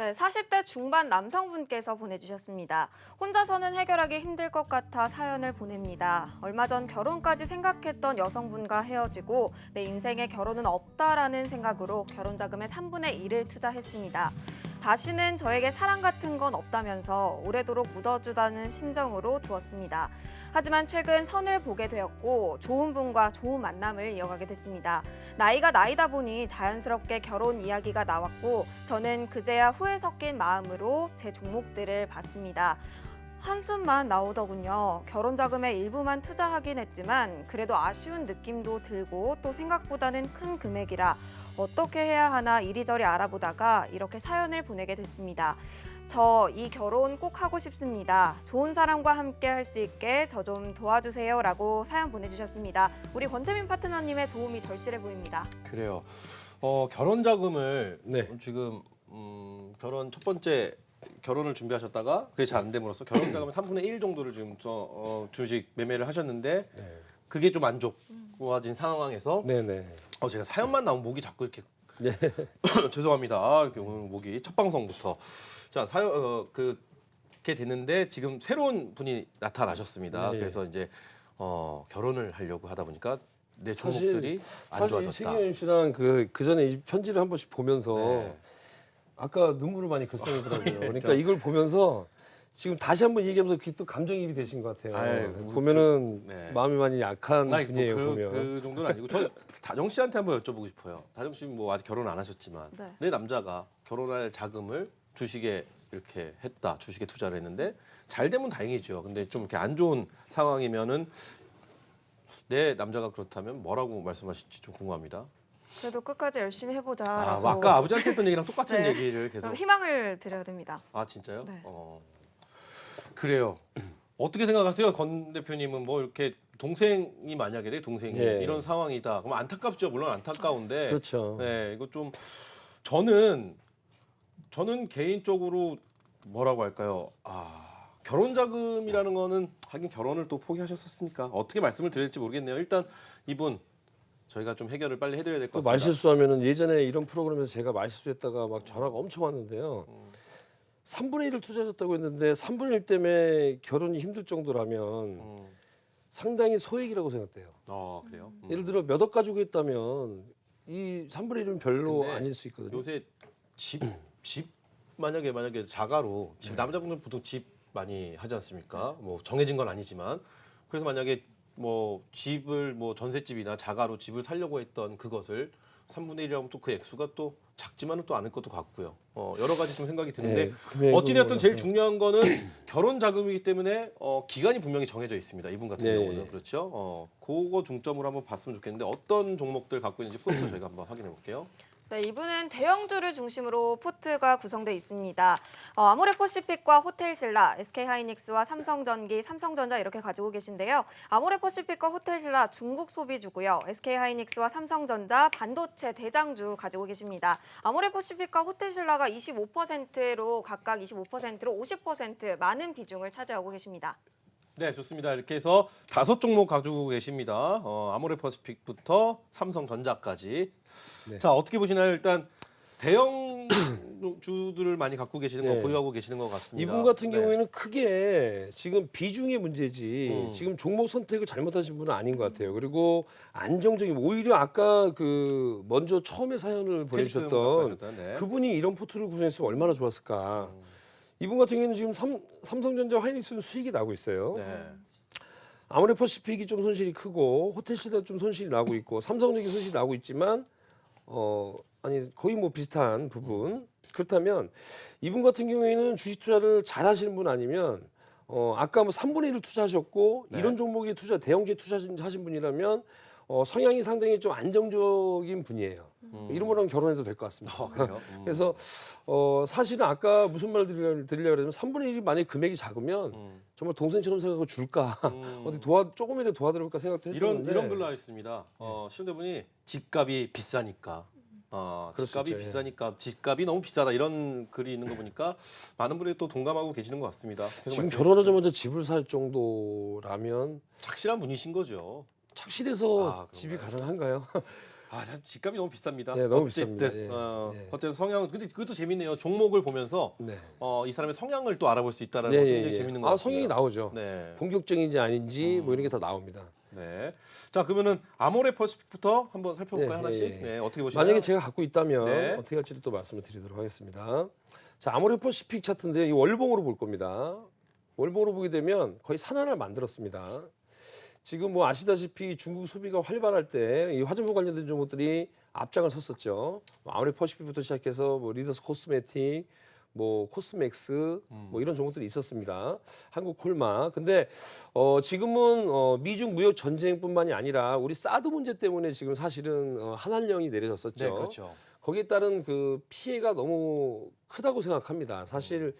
네, 40대 중반 남성분께서 보내주셨습니다. 혼자서는 해결하기 힘들 것 같아 사연을 보냅니다. 얼마 전 결혼까지 생각했던 여성분과 헤어지고 내 인생에 결혼은 없다라는 생각으로 결혼 자금의 3분의 1을 투자했습니다. 다시는 저에게 사랑 같은 건 없다면서 오래도록 묻어주다는 심정으로 두었습니다. 하지만 최근 선을 보게 되었고 좋은 분과 좋은 만남을 이어가게 됐습니다. 나이가 나이다 보니 자연스럽게 결혼 이야기가 나왔고 저는 그제야 후회 섞인 마음으로 제 종목들을 봤습니다. 한숨만 나오더군요. 결혼 자금의 일부만 투자하긴 했지만 그래도 아쉬운 느낌도 들고 또 생각보다는 큰 금액이라 어떻게 해야 하나 이리저리 알아보다가 이렇게 사연을 보내게 됐습니다. 저 이 결혼 꼭 하고 싶습니다. 좋은 사람과 함께 할 수 있게 저 좀 도와주세요 라고 사연 보내주셨습니다. 우리 권태민 파트너님의 도움이 절실해 보입니다. 그래요. 결혼 자금을 네. 지금 결혼 첫 번째 결혼을 준비하셨다가 그게 잘 안 됨으로써 결혼 자금의 3분의 1 정도를 지금 주식 매매를 하셨는데 네. 그게 좀 안 좋아진 상황에서 네네. 제가 사연만 나오면 목이 자꾸 이렇게 네. 죄송합니다. 이렇게 오늘 목이 첫 방송부터 자 사연 그렇게 됐는데 지금 새로운 분이 나타나셨습니다. 네. 그래서 이제 결혼을 하려고 하다 보니까 내 사실- 종목들이 안 사실 좋아졌다. 최경영 씨랑 그 전에 이 편지를 한 번씩 보면서 네. 아까 눈물을 많이 글썽이더라고요. 예, 그러니까 이걸 보면서 지금 다시 한번 얘기하면서 그게 또 감정이입이 되신 것 같아요. 아유, 보면은 네. 마음이 많이 약한 아니, 분이에요. 뭐 보면. 그 정도는 아니고 저 다정 씨한테 한번 여쭤보고 싶어요. 다정 씨 뭐 아직 결혼 안 하셨지만 네. 내 남자가 결혼할 자금을 주식에 이렇게 했다. 주식에 투자를 했는데 잘 되면 다행이죠. 근데 좀 이렇게 안 좋은 상황이면은 내 남자가 그렇다면 뭐라고 말씀하실지 좀 궁금합니다. 그래도 끝까지 열심히 아, 해보자라고 뭐 아까 아버지한테 했던 얘기랑 똑같은 네. 얘기를 계속. 좀 희망을 드려야 됩니다. 아 진짜요? 네. 그래요. 어떻게 생각하세요, 권 대표님은 뭐 이렇게 동생이 만약에 내 동생이 예. 이런 상황이다. 그럼 안타깝죠. 물론 안타까운데. 그렇죠. 네, 이거 좀 저는 개인적으로 뭐라고 할까요? 결혼 자금이라는 거는 하긴 결혼을 또 포기하셨었으니까 어떻게 말씀을 드릴지 모르겠네요. 일단 이분 저희가 좀 해결을 빨리 해드려야 될 것 또 같습니다. 말실수하면은 예전에 이런 프로그램에서 제가 말실수했다가 막 전화가 엄청 왔는데요. 3분의 1을 투자하셨다고 했는데 3분의 1 때문에 결혼이 힘들 정도라면 음, 상당히 소액이라고 생각돼요. 그래요. 예를 들어 몇 억 가지고 있다면 이 3분의 1은 별로 근데 아닐 수 있거든요. 요새 집 만약에 자가로 집 남자분들 보통 집 많이 하지 않습니까? 뭐 정해진 건 아니지만 그래서 만약에 뭐 집을 뭐 전셋집이나 자가로 집을 살려고 했던 그것을 3분의 1이라면 또 그 액수가 또 작지만은 또 않을 것도 같고요. 여러 가지 좀 생각이 드는데 금액은 어찌되었든 제일 몰라서. 중요한 거는 결혼 자금이기 때문에 기간이 분명히 정해져 있습니다. 이분 같은 네. 경우는 그렇죠. 그거 중점으로 한번 봤으면 좋겠는데 어떤 종목들 갖고 있는지 포인트 저희가 한번 확인해 볼게요. 네, 이분은 대형주를 중심으로 포트가 구성되어 있습니다. 아모레퍼시픽과 호텔신라, SK하이닉스와 삼성전기, 삼성전자 이렇게 가지고 계신데요. 아모레퍼시픽과 호텔신라 중국 소비주고요. SK하이닉스와 삼성전자 반도체 대장주 가지고 계십니다. 아모레퍼시픽과 호텔신라가 25%로 각각 25%로 50% 많은 비중을 차지하고 계십니다. 네, 좋습니다. 이렇게 해서 5종목 가지고 계십니다. 아모레퍼시픽부터 삼성전자까지. 네. 자, 어떻게 보시나요? 일단 대형 주들을 많이 갖고 계시는 거 네. 보유하고 계시는 것 같습니다. 이분 같은 네. 경우에는 크게 지금 비중의 문제지 음. 지금 종목 선택을 잘못하신 분은 아닌 것 같아요. 그리고 안정적인 오히려 아까 그 먼저 처음에 사연을 보내주셨던 보내주셨던, 네. 그분이 이런 포트를 구성했으면 얼마나 좋았을까. 이분 같은 경우에는 지금 삼성전자 하이닉스는 수익이 나고 있어요. 네. 아모레퍼시픽이 좀 손실이 크고 호텔시대도 좀 손실이 나고 있고 삼성전기 손실이 나고 있지만 아니 거의 뭐 비슷한 부분. 그렇다면 이분 같은 경우에는 주식 투자를 잘 하시는 분 아니면 아까 뭐 3분의 1을 투자하셨고 네. 이런 종목에 대형주에 투자하신 분이라면 성향이 상당히 좀 안정적인 분이에요. 이런 분랑 결혼해도 될 것 같습니다. 그래요? 그래서 사실은 아까 무슨 말을 드리려고 그러면 3분의 1이 만약에 금액이 작으면 정말 동생처럼 생각하고 줄까 어디 조금이라도 도와드릴까 생각도 했었는데 이런 글로 있습니다. 시청자분이 집값이 비싸니까. 그럴 수 집값이 있죠, 예. 비싸니까 집값이 너무 비싸다 이런 글이 있는 거 보니까 많은 분들이 또 동감하고 계시는 것 같습니다. 계속 지금 말씀해 결혼하자마자 집을 살 정도라면 주시죠. 착실한 분이신 거죠. 착실해서 그런가요? 집이 가능한가요? 참 집값이 너무 비쌉니다. 네, 너무 어쨌든, 비쌉니다. 예. 예. 어쨌든 성향 근데 그것도 재밌네요. 종목을 보면서 네. 이 사람의 성향을 또 알아볼 수 있다는 네, 것도 예, 굉장히 예. 재밌는 것 같습니다. 성향이 나오죠. 네. 본격적인지 아닌지 뭐 이런 게 다 나옵니다. 네. 자, 그러면은 아모레 퍼시픽부터 한번 살펴볼까요? 네, 하나씩? 예, 예. 네, 어떻게 보시나요? 만약에 제가 갖고 있다면 네. 어떻게 할지를 또 말씀을 드리도록 하겠습니다. 자, 아모레 퍼시픽 차트인데 이 월봉으로 볼 겁니다. 월봉으로 보게 되면 거의 산하를 만들었습니다. 지금 뭐 아시다시피 중국 소비가 활발할 때 이 화장품 관련된 종목들이 앞장을 섰었죠. 아모레 퍼시픽부터 시작해서 뭐 리더스 코스메틱, 뭐 코스맥스 뭐 이런 종목들이 있었습니다. 한국 콜마. 근데 지금은 미중 무역 전쟁뿐만이 아니라 우리 사드 문제 때문에 지금 사실은 한한령이 내려졌었죠. 네, 그렇죠. 거기에 따른 그 피해가 너무 크다고 생각합니다. 사실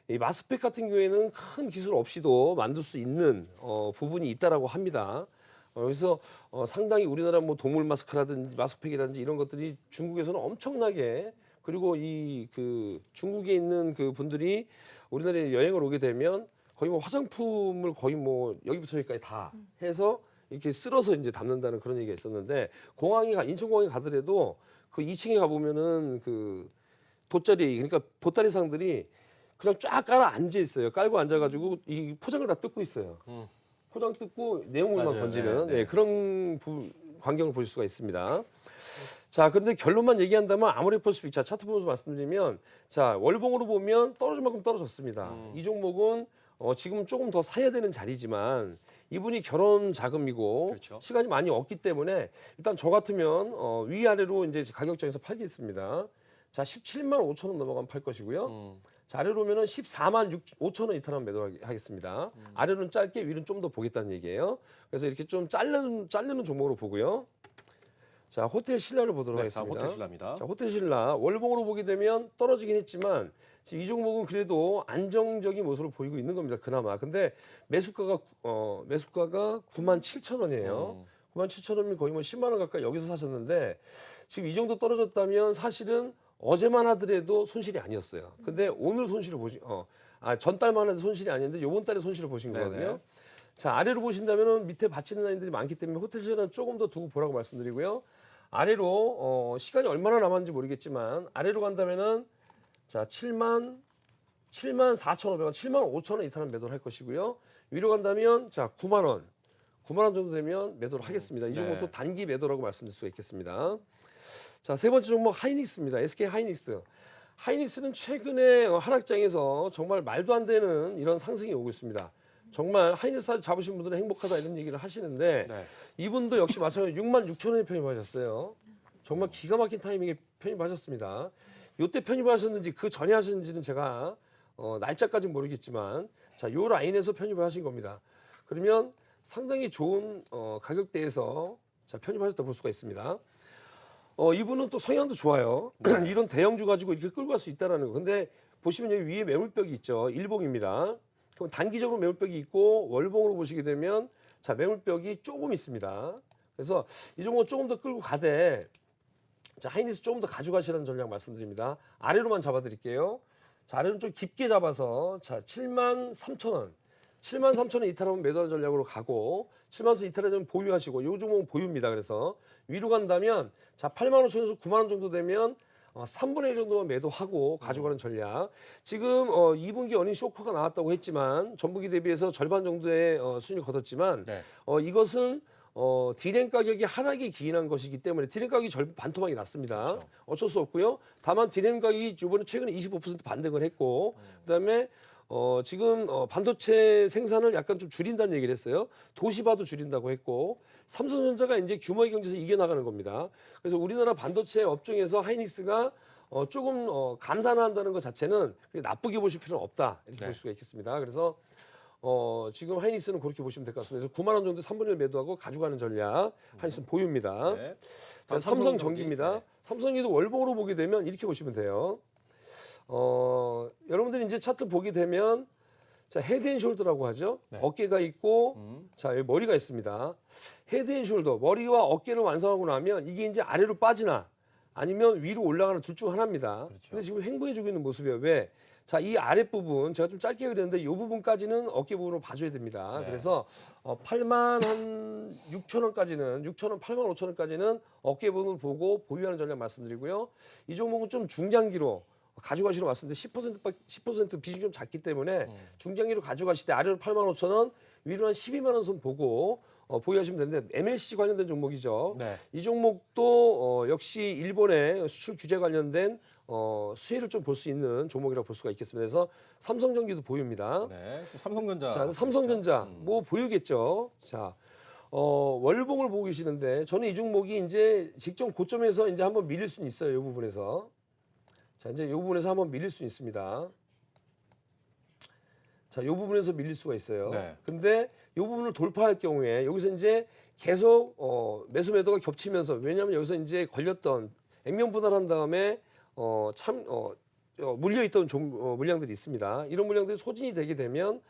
이 마스펙 같은 경우에는 큰 기술 없이도 만들 수 있는 부분이 있다라고 합니다. 그래서 상당히 우리나라 뭐 동물 마스크라든지 마스펙이라든지 이런 것들이 중국에서는 엄청나게 그리고 이 그 중국에 있는 그 분들이 우리나라에 여행을 오게 되면 거의 뭐 화장품을 거의 뭐 여기부터 여기까지 다 해서 이렇게 쓸어서 이제 담는다는 그런 얘기가 있었는데 인천공항에 가더라도 그 2층에 가보면은 그 돗자리 그러니까 보따리상들이 그냥 쫙 깔아 앉아 있어요. 깔고 앉아가지고 이 포장을 다 뜯고 있어요. 포장 뜯고 내용물만 맞아요. 건지는 네, 네. 그런 광경을 보실 수가 있습니다. 자, 그런데 결론만 얘기한다면 아모레 퍼시픽 자 차트 보면서 말씀드리면 자 월봉으로 보면 떨어질 만큼 떨어졌습니다. 이 종목은 지금 조금 더 사야 되는 자리지만 이분이 결혼 자금이고 그렇죠. 시간이 많이 없기 때문에 일단 저 같으면 위아래로 이제 가격정에서 팔겠습니다. 자 17만 5천 원 넘어가면 팔 것이고요. 자, 아래로 오면은 14만 5천 원 이탈하면 매도하겠습니다. 아래로는 짧게 위로는 좀 더 보겠다는 얘기예요. 그래서 이렇게 좀 자르는 종목으로 보고요. 자, 호텔 신라를 보도록 네, 하겠습니다. 호텔 신라입니다. 자, 호텔 신라 월봉으로 보게 되면 떨어지긴 했지만 지금 이 종목은 그래도 안정적인 모습을 보이고 있는 겁니다. 그나마. 근데 매수가가 9만 7천 원이에요. 9만 7천 원이면 거의 뭐 10만 원 가까이 여기서 사셨는데 지금 이 정도 떨어졌다면 사실은 어제만 하더라도 손실이 아니었어요. 근데 오늘 손실을 전달만 해도 손실이 아닌데 요번 달에 손실을 보신 네네. 거거든요. 자, 아래로 보신다면은 밑에 받치는 라인들이 많기 때문에 호텔 신라는 조금 더 두고 보라고 말씀드리고요. 아래로 시간이 얼마나 남았는지 모르겠지만 아래로 간다면은 자 7만 4,500원, 7만 5천 원 이탈은 매도를 할 것이고요. 위로 간다면 자 9만 원 정도 되면 매도를 하겠습니다. 이 종목도 네. 단기 매도라고 말씀드릴 수가 있겠습니다. 자, 세 번째 종목 하이닉스입니다. SK 하이닉스. 하이닉스는 최근에 하락장에서 정말 말도 안 되는 이런 상승이 오고 있습니다. 정말 하이닉스 잡으신 분들은 행복하다 이런 얘기를 하시는데 네. 이분도 역시 마찬가지로 6만 6천 원에 편입하셨어요. 정말 기가 막힌 타이밍에 편입하셨습니다. 이때 편입하셨는지 그 전에 하셨는지는 제가 날짜까지는 모르겠지만 자, 요 라인에서 편입을 하신 겁니다. 그러면 상당히 좋은 가격대에서 자, 편입하셨다 볼 수가 있습니다. 이분은 또 성향도 좋아요. 이런 대형주 가지고 이렇게 끌고 갈 수 있다라는 거. 근데 보시면 여기 위에 매물벽이 있죠. 일봉입니다. 그럼 단기적으로 매물벽이 있고 월봉으로 보시게 되면 자, 매물벽이 조금 있습니다. 그래서 이 종목 조금 더 끌고 가되 자, 하이닉스 조금 더 가져가시라는 전략 말씀드립니다. 아래로만 잡아드릴게요. 자, 아래는 좀 깊게 잡아서 자, 7만 3천 원. 7만 3천 원 이탈하면 매도하는 전략으로 가고 7만 원 이탈하면 보유하시고 이 종목은 보유입니다. 그래서 위로 간다면 자 8만 5천에서 9만 원 정도 되면 3분의 1 정도만 매도하고 가져가는 전략. 지금 2분기 어닝 쇼크가 나왔다고 했지만 전분기 대비해서 절반 정도의 수익을 거뒀지만 네. 이것은 디램 가격이 하락이 기인한 것이기 때문에 디램 가격이 반토막이 났습니다. 그렇죠. 어쩔 수 없고요. 다만 디램 가격이 이번에 최근에 25% 반등을 했고 그다음에 지금 반도체 생산을 약간 좀 줄인다는 얘기를 했어요. 도시바도 줄인다고 했고 삼성전자가 이제 규모의 경제에서 이겨나가는 겁니다. 그래서 우리나라 반도체 업종에서 하이닉스가 조금 감산한다는 것 자체는 그렇게 나쁘게 보실 필요는 없다 이렇게 네. 볼 수가 있겠습니다. 그래서 지금 하이닉스는 그렇게 보시면 될 것 같습니다. 그래서 9만 원 정도 3분의 1 매도하고 가져가는 전략 하이닉스는 보유입니다. 네. 자, 삼성전기입니다. 네. 삼성전기도 월봉으로 보게 되면 이렇게 보시면 돼요. 여러분들이 이제 차트 보게 되면 자, 헤드앤숄더라고 하죠. 네. 어깨가 있고 자, 여기 머리가 있습니다. 헤드앤숄더, 머리와 어깨를 완성하고 나면 이게 이제 아래로 빠지나 아니면 위로 올라가는 둘 중 하나입니다. 그렇죠. 근데 지금 횡보해주고 있는 모습이에요. 왜? 자, 이 아랫부분 제가 좀 짧게 그렸는데 이 부분까지는 어깨 부분으로 봐줘야 됩니다. 네. 그래서 8만 한 6천 원까지는 6천 원, 8만 5천 원까지는 어깨 부분을 보고 보유하는 전략 말씀드리고요. 이 종목은 좀 중장기로 가져가시러 왔는데 10% 비중이 좀 작기 때문에 중장기로 가져가실 때 아래로 8만 5천 원, 위로 한 12만 원 선 보고 보유하시면 되는데 MLC 관련된 종목이죠. 네. 이 종목도 역시 일본의 수출 규제 관련된 수혜를 좀 볼 수 있는 종목이라고 볼 수가 있겠습니다. 그래서 삼성전기도 보유입니다. 네. 또 삼성전자. 자, 삼성전자 뭐 보유겠죠. 자, 월봉을 보고 계시는데 저는 이 종목이 이제 직전 고점에서 이제 한번 밀릴 수는 있어요. 이 부분에서. 자, 이제 이 부분에서 한번 밀릴 수 있습니다. 자, 이 부분에서 밀릴 수가 있어요. 네. 근데 이 부분을 돌파할 경우에 여기서 이제 계속 매수 매도가 겹치면서 왜냐하면 여기서 이제 걸렸던 액면 분할한 다음에 물려있던 물량들이 있습니다. 이런 물량들이 소진이 되게 되면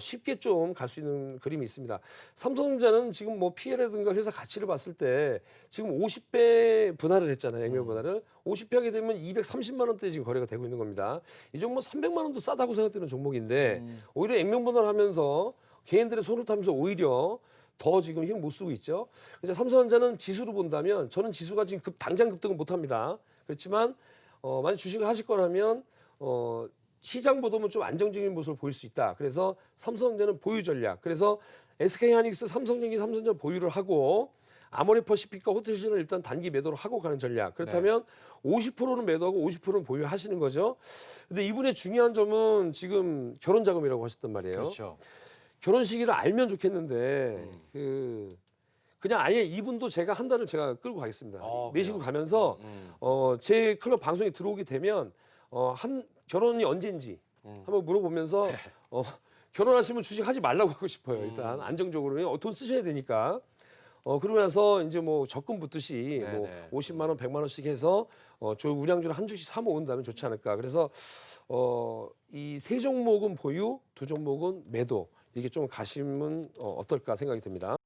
쉽게 좀 갈 수 있는 그림이 있습니다. 삼성전자는 지금 뭐 PL이라든가 회사 가치를 봤을 때 지금 50배 분할을 했잖아요. 액면 분할을. 50배 하게 되면 230만 원대 지금 거래가 되고 있는 겁니다. 이 종목 300만 원도 싸다고 생각되는 종목인데 오히려 액면 분할하면서 개인들의 손을 타면서 오히려 더 지금 힘 못 쓰고 있죠. 그래서 삼성전자는 지수로 본다면 저는 지수가 지금 당장 급등은 못 합니다. 그렇지만 만약 주식을 하실 거라면 시장보다는 좀 안정적인 모습을 보일 수 있다. 그래서 삼성전자는 보유 전략. 그래서 SK하이닉스, 삼성전기, 삼성전자 보유를 하고 아모레퍼시픽과 호텔시즌을 일단 단기 매도를 하고 가는 전략. 그렇다면 50%는 매도하고 50%는 보유하시는 거죠. 근데 이분의 중요한 점은 지금 결혼 자금이라고 하셨단 말이에요. 그렇죠. 결혼 시기를 알면 좋겠는데 그냥 아예 이분도 제가 한 달을 제가 끌고 가겠습니다. 매시고 가면서 제 클럽 방송에 들어오게 되면 결혼이 언제인지 한번 물어보면서 결혼하시면 주식하지 말라고 하고 싶어요. 일단 안정적으로 돈 쓰셔야 되니까. 그러고 나서 이제 뭐 적금 붙듯이 뭐 네네. 50만 원, 100만 원씩 해서 저 우량주를 한 주씩 사 모은다면 좋지 않을까. 그래서 이 세 종목은 보유, 두 종목은 매도. 이게 좀 가시면 어떨까 생각이 듭니다.